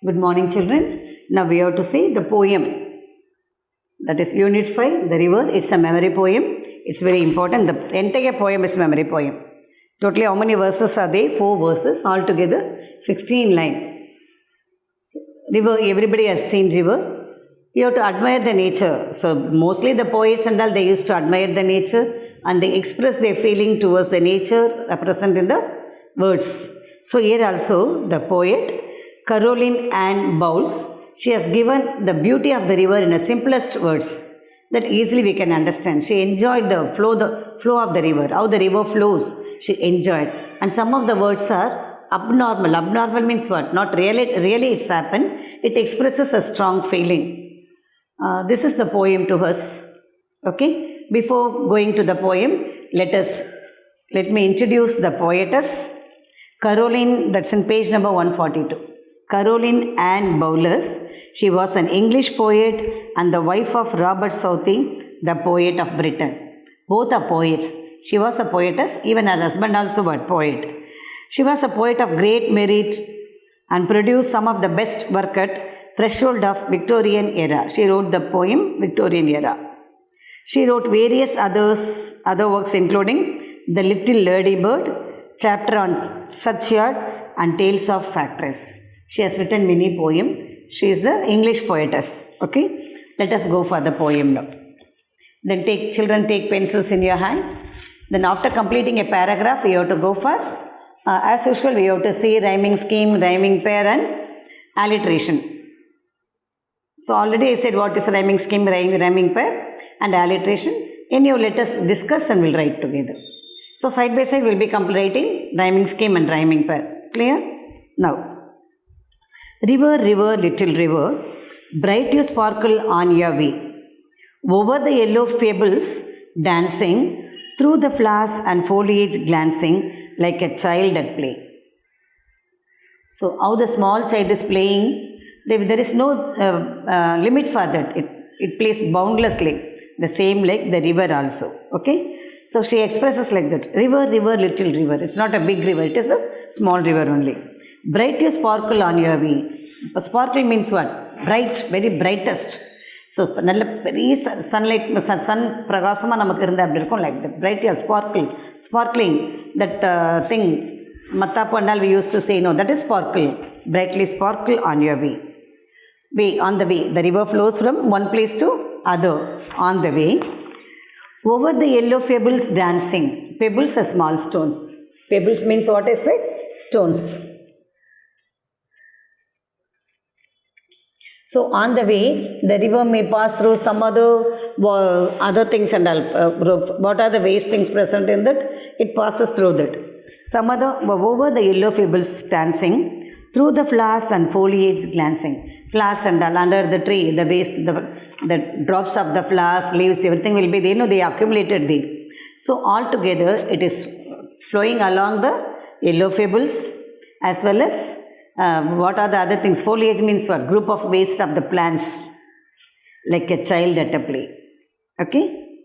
Good morning, children. Now we have to see the poem. That is Unit 5, The River. It's a memory poem. It's very important. The entire poem is memory poem. Totally, how many verses are there? 4 verses. Altogether, 16 lines. So, river, everybody has seen river. You have to admire the nature. So, mostly the poets and all, they used to admire the nature and they express their feeling towards the nature represented in the words. So, here also, the poet Caroline Ann Bowles, she has given the beauty of the river in the simplest words that easily we can understand. She enjoyed the flow of the river, how the river flows. She enjoyed, and some of the words are abnormal. Abnormal means what? Not really. Really, it's happened. It expresses a strong feeling. This is the poem to us. Okay. Before going to the poem, let me introduce the poetess Caroline. That's in page number 142. Caroline Ann Bowles. She was an English poet and the wife of Robert Southey, the poet of Britain. Both are poets. She was a poetess, even her husband also was a poet. She was a poet of great merit and produced some of the best work at threshold of Victorian era. She wrote the poem Victorian era. She wrote various other works including The Little Ladybird, chapter on Suchyard and Tales of Factories. She has written many poems. She is the English poetess. Okay. Let us go for the poem now. Then children take pencils in your hand. Then after completing a paragraph, we have to go for, as usual, we have to see rhyming scheme, rhyming pair and alliteration. So already I said what is rhyming scheme, rhyming pair and alliteration. Anyhow, let us discuss and we'll write together. So side by side we'll be completing rhyming scheme and rhyming pair. Clear? Now. River, river, little river, bright you sparkle on your way. Over the yellow pebbles dancing, through the flowers and foliage glancing like a child at play. So how the small child is playing, there is no limit for that. It plays boundlessly. The same like the river also. Okay. So she expresses like that. River, river, little river. It's not a big river. It is a small river only. Bright you sparkle on your way. Sparkle means what? Bright, very brightest. So, very sunlight, sun pragasama namakku irundha appdi irukum like that. Bright you sparkling. That thing, mattapu and all we used to say, no, that is sparkle. Brightly sparkle on your way. Way, on the way. The river flows from one place to other. On the way. Over the yellow pebbles dancing. Pebbles are small stones. Pebbles means what is it? Stones. So on the way, the river may pass through some other things and all. What are the waste things present in that? It passes through that. Over the yellow pebbles dancing, through the flowers and foliage glancing. Flowers and all under the tree, the waste, the drops of the flowers, leaves, everything will be there. No, they accumulated there. So altogether, it is flowing along the yellow pebbles as well as what are the other things? Foliage means what? Group of waste of the plants. Like a child at a play. Okay?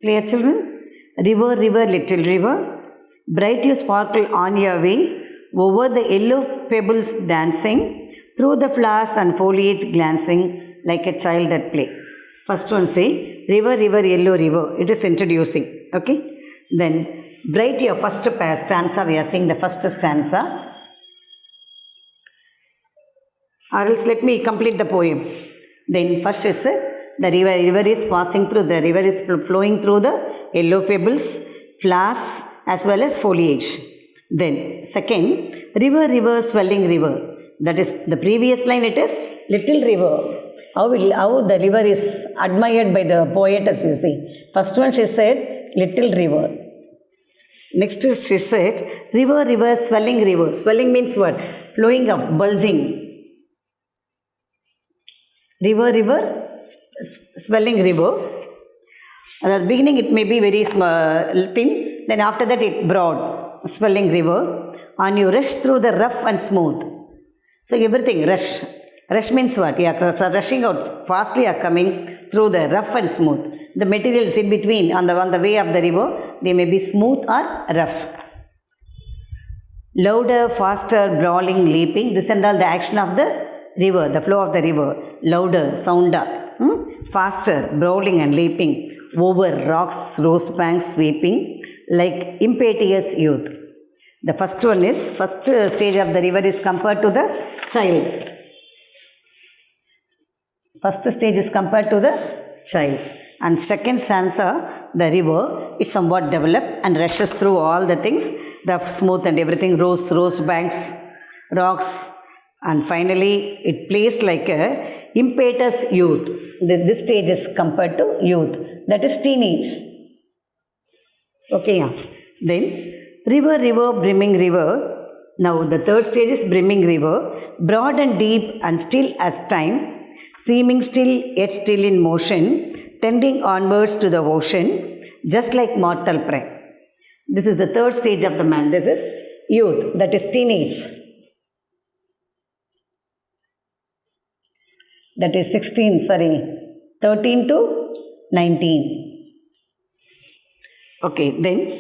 Clear, children? River, river, little river. Bright you sparkle on your way. Over the yellow pebbles dancing. Through the flowers and foliage glancing. Like a child at play. First one say, river, river, yellow river. It is introducing. Okay? Then, bright your first stanza. We are seeing the first stanza. Or else let me complete the poem. Then first is the river is passing through, the river is flowing through the yellow pebbles, flowers as well as foliage. Then second, river, river, swelling river. That is the previous line, it is little river. How the river is admired by the poet, as you see. First one she said, little river. Next is she said, river, river, swelling river. Swelling means what? Flowing up, bulging. River, river, swelling river. At the beginning it may be very small, thin. Then after that it broad. Swelling river. And you rush through the rough and smooth. So everything, rush. Rush means what? You are rushing out. Fastly you are coming through the rough and smooth. The materials in between on the way of the river, they may be smooth or rough. louder, faster, brawling, leaping. This and all the action of the river, the flow of the river. Louder, sounder, faster, brawling and leaping. Over rocks, rose banks, sweeping like impetuous youth. The first one is, first stage of the river is compared to the child. First stage is compared to the child. And second stanza, the river, it somewhat developed and rushes through all the things, rough, smooth and everything, rose banks, rocks, and finally it plays like a impetuous youth. This stage is compared to youth, that is teenage. Okay, yeah. Then river, brimming river. Now the third stage is brimming river, broad and deep and still as time, seeming still yet still in motion, tending onwards to the ocean, just like mortal prime. This is the third stage of the man. This is youth, that is teenage. That is 13 to 19. Okay, then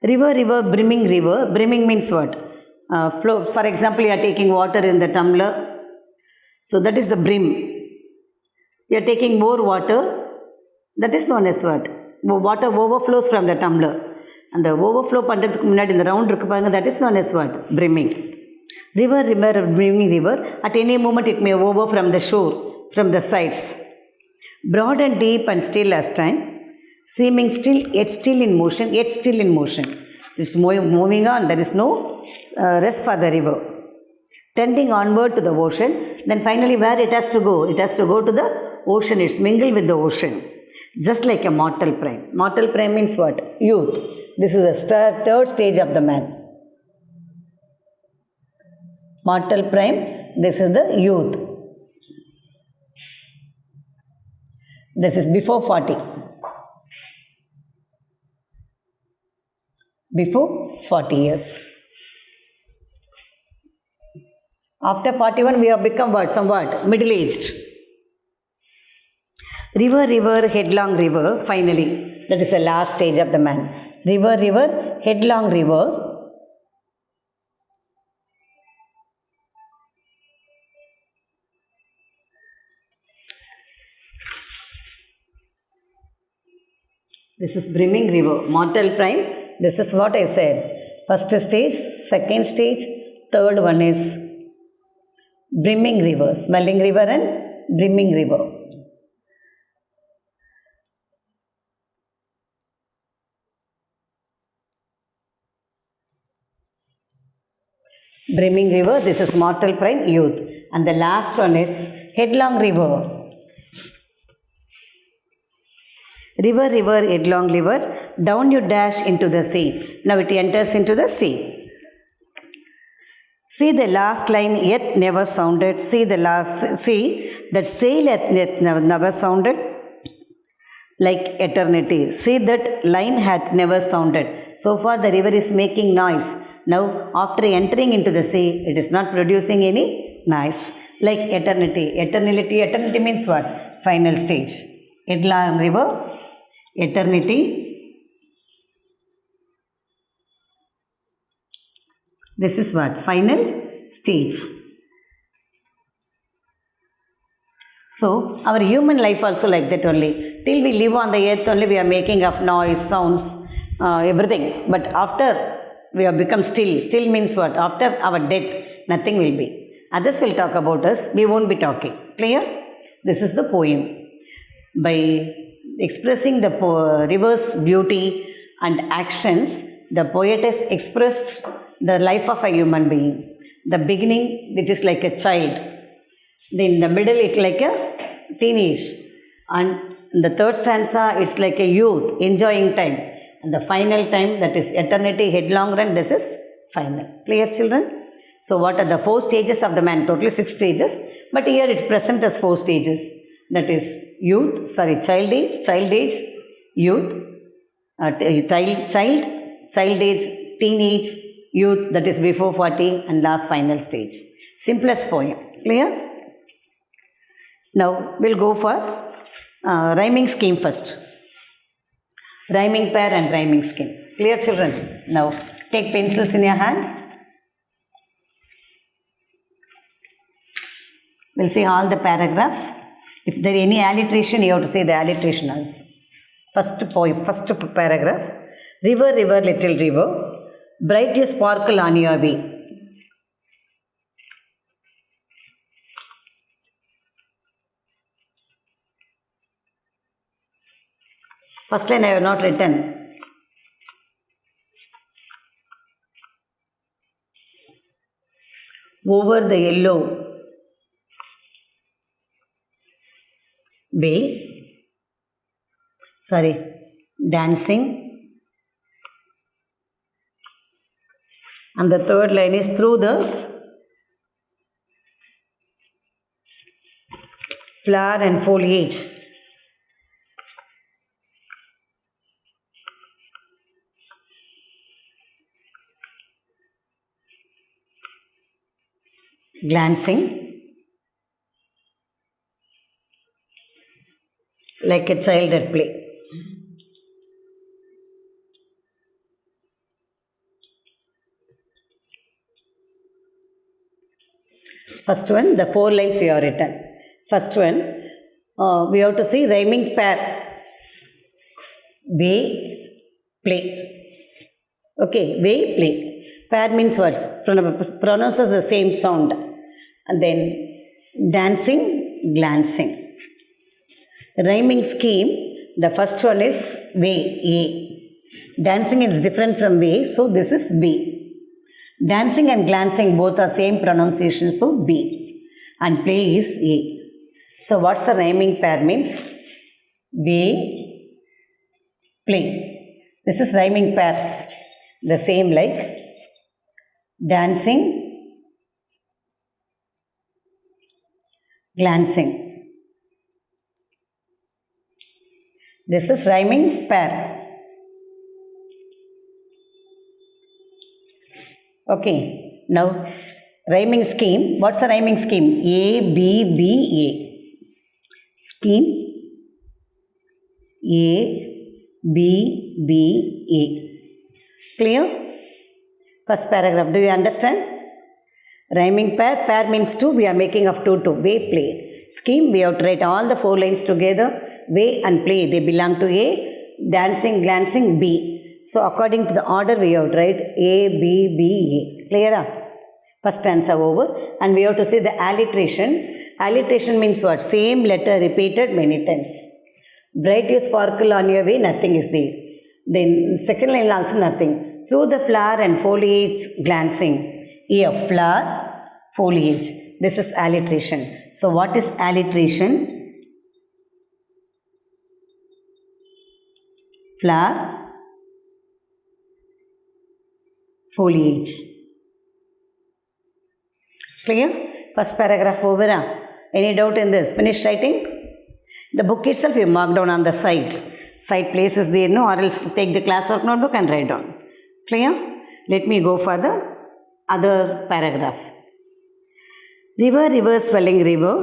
river, brimming river. Brimming means what? Flow. For example, you are taking water in the tumbler. So that is the brim. You are taking more water. That is known as what? Water overflows from the tumbler. And the overflow பண்றதுக்கு முன்னாடி இந்த round இருக்கு பாருங்க, that is known as what? Brimming. River, brimming river. At any moment it may over from the shore, from the sides. Broad and deep and still as time, seeming still yet still in motion, It's moving on. There is no rest for the river. Tending onward to the ocean. Then finally where it has to go? It has to go to the ocean. It's mingled with the ocean. Just like a mortal prime. Mortal prime means what? Youth. This is the third stage of the man. Mortal prime, this is the youth. This is before 40. Before 40 years. After 41, we have become what? Somewhat middle-aged. River, headlong river, finally. That is the last stage of the man. River, headlong river. This is brimming river, mortal prime. This is what I said. First stage, second stage, third one is brimming river, smelling river and brimming river. Brimming river, this is mortal prime, youth. And the last one is headlong river. River, headlong river, down you dash into the sea. Now it enters into the sea. See the last line yet never sounded. See that sail yet never sounded like eternity. See that line hath never sounded. So far the river is making noise. Now after entering into the sea, it is not producing any noise. Like eternity. Eternity means what? Final stage. Headlong river, eternity. This is what? Final stage. So, our human life also like that only. Till we live on the earth only, we are making of noise, sounds, everything. But after we have become still. Still means what? After our death, nothing will be. Others will talk about us. We won't be talking. Clear? This is the poem. By expressing the river's beauty and actions, the poetess expressed the life of a human being. The beginning, it is like a child. Then the middle, it like a teenage. And the third stanza, it's like a youth, enjoying time. And the final time, that is eternity, headlong run, this is final. Clear, children? So what are the 4 stages of the man? Totally 6 stages. But here it presents as 4 stages. That is child age, youth, child age, teenage, youth, that is before 40, and last final stage. Simplest poem. Clear? Now, we'll go for rhyming scheme first. Rhyming pair and rhyming scheme. Clear, children? Now, take pencils in your hand. We'll see all the paragraph. If there is any alliteration, you have to say the alliteration also. First poem, first paragraph. River, river, little river, bright you sparkle on your way. First line I have not written. Over the yellow bay, dancing. And the third line is through the flower and foliage. Glancing like a child at play. First one, the 4 lines we have written. First one, we have to see rhyming pair. Way, play. Okay, way, play. Pair means words, pronounces the same sound. And then dancing, glancing. Rhyming scheme, the first one is way, A. Dancing is different from way, so this is B. Dancing and glancing both are same pronunciation, so B. And play is A. So what's the rhyming pair means? Way, play. This is rhyming pair. The same like dancing, glancing. This is rhyming pair. Okay, now rhyming scheme. What's the rhyming scheme? A, B, B, A. Scheme A, B, B, A. Clear? First paragraph. Do you understand? Rhyming pair. Pair means two. We are making of two. Way, play. Scheme. We have to write all the 4 lines together. Way and play. They belong to A. Dancing, glancing, B. So according to the order we have to write A, B, B, A. Clear? First stanza over. And we have to say the alliteration. Alliteration means what? Same letter repeated many times. Bright you sparkle on your way. Nothing is there. Then second line also nothing. Through the flower and foliage glancing. A, flower, foliage. This is alliteration. So what is alliteration? Flower, foliage. Clear? First paragraph over. Any doubt in this? Finish writing? The book itself you mark down on the side. Side place is there, no? Or else take the classwork notebook and write down. Clear? Let me go for the other paragraph. River, river, swelling river,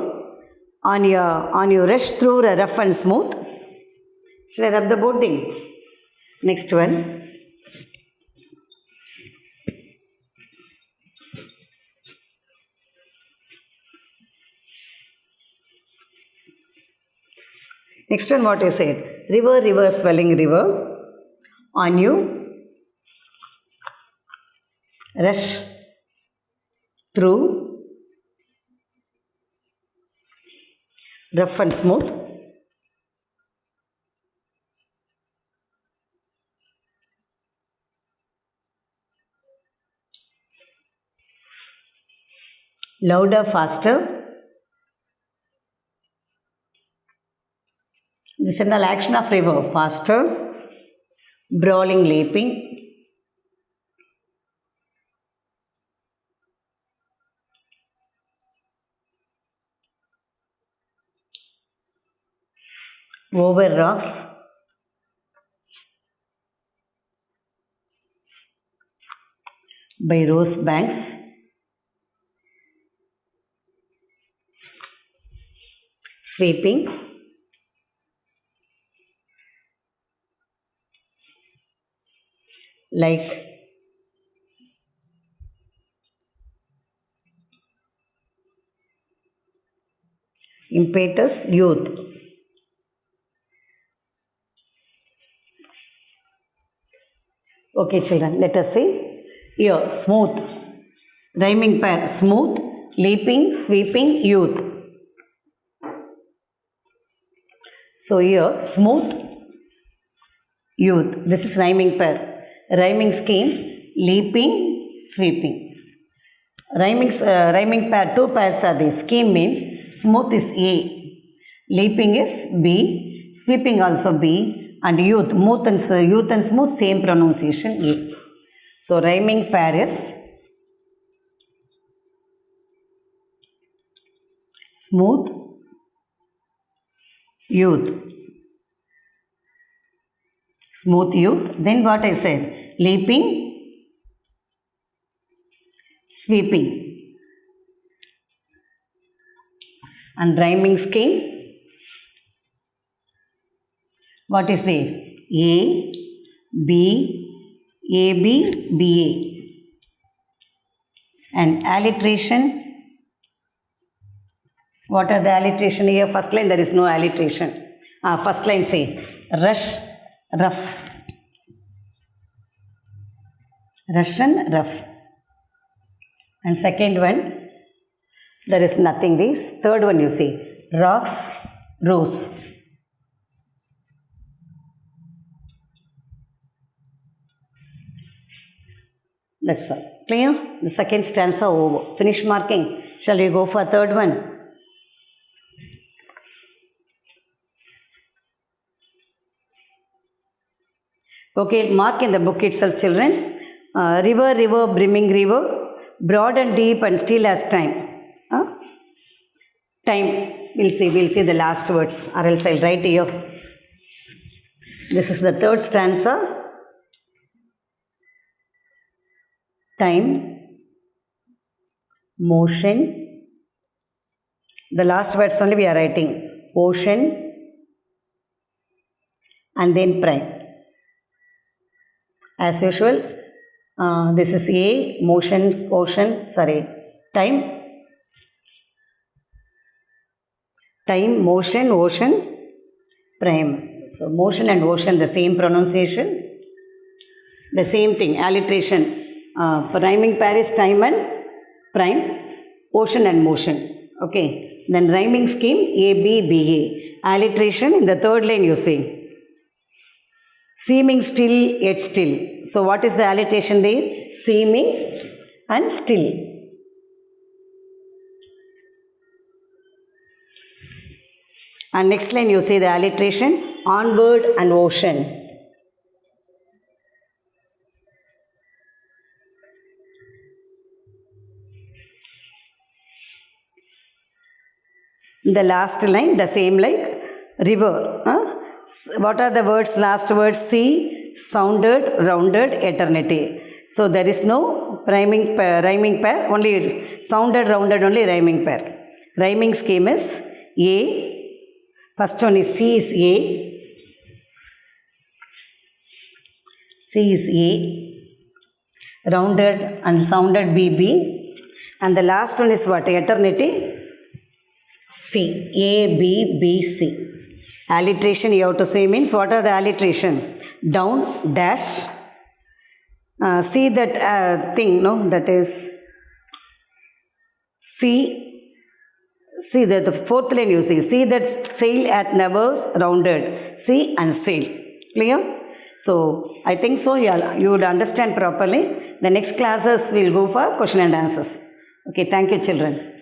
on your rush through a rough and smooth. Shall I rub the board thing? Next one. Next one what you said? River, river, swelling river, on you rush through rough and smooth. Louder, faster. This is an action of river. Faster. Brawling, leaping. Over rocks. By rose banks. Sweeping. Like Impetus, youth. Okay, children, let us see. Here, smooth. Rhyming pair, smooth, leaping, sweeping, youth. So here, smooth, youth. This is rhyming pair. Rhyming scheme, leaping, sweeping. Rhyming pair, two pairs are these. Scheme means smooth is A, leaping is B, sweeping also B, and youth and smooth same pronunciation A. So rhyming pair is smooth, youth. Smooth youth. Then what I said? Leaping, sweeping. And rhyming scheme. What is there? A, B, AB, BA. And alliteration. What are the alliteration here? First line there is no alliteration. First line say rush, rough. Rush and rough. And second one, there is nothing this. Third one you see, rocks, rose. That's all. Clear? The second stanza over. Finish marking. Shall we go for third one? Okay, mark in the book itself, children. River, river, brimming river, broad and deep and still as time. Time. We'll see the last words, or else I'll write here. This is the third stanza. Time, motion. The last words only we are writing. Ocean, and then prime. As usual, this is A, motion, ocean, time. Time, motion, ocean, prime. So, motion and ocean, the same pronunciation. The same thing, alliteration. Rhyming pair is time and prime, ocean and motion. Okay. Then rhyming scheme, A, B, B, A. Alliteration in the third line you see. Seeming still, yet still. So, what is the alliteration there? Seeming and still. And next line you see the alliteration, onward and ocean. The last line, the same like river. What are the words, last words? Sea, sounded, rounded, eternity. So there is no rhyming pair, only sounded, rounded, only rhyming pair. Rhyming scheme is A. First one is C is A. C is A. Rounded and sounded B, B. And the last one is what? Eternity. C. A, B, B, C. Alliteration you have to say means what are the alliteration? Down, dash. See that thing, no? That is see that the fourth line you see that sail at nevers rounded. See and sail. Clear? So, I think so you would understand properly. The next classes will go for question and answers. Okay, thank you children.